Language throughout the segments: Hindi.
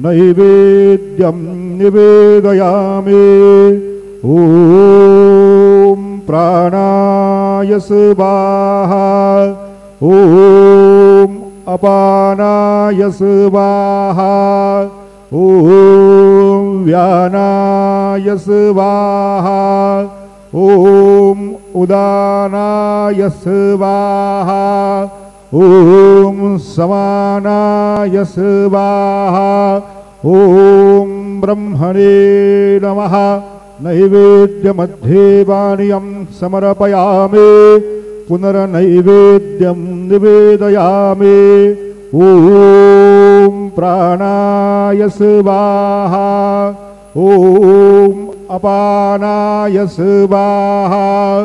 नैवेद्यं निवेदयामि। ॐ प्राणाय स्वाहा। ॐ अपानाय स्वाहा। ॐ व्यानाय स्वाहा। ॐ उदानाय स्वाहा। ॐ समानाय स्वाहा। ॐ ब्रह्मणे नमः। नैवेद्यमध्ये पानीयं समर्पयामि। पुनर्नैवेद्यं निवेदयामि। ॐ प्राणाय स्वाहा। ॐ अपानाय स्वाहा।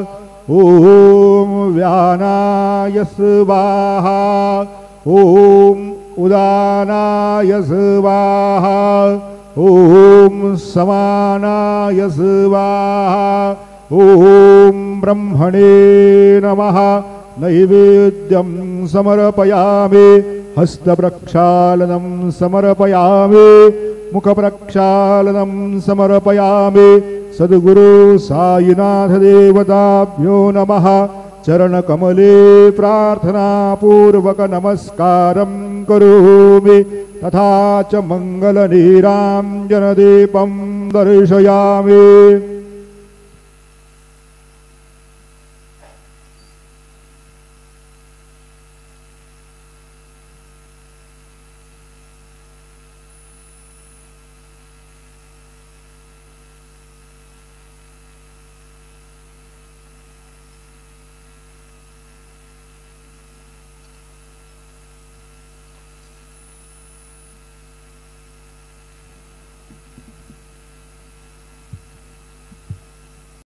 ॐ व्यानाय स्वाहा। ॐ उदानाय स्वाहा। ॐ समानाय स्वाहा। ॐ ब्रह्मणे नमः। नैवेद्यं समर्पयामि। हस्तप्रक्षालनं समर्पयामि। मुखप्रक्षालनं समर्पयामि। सद्गुरु साईनाथ देवताभ्यो नमः। चरणकमले प्रार्थनापूर्वक नमस्कारं करोमि। तथा च मङ्गलनीराञ्जनदीपं दर्शयामि।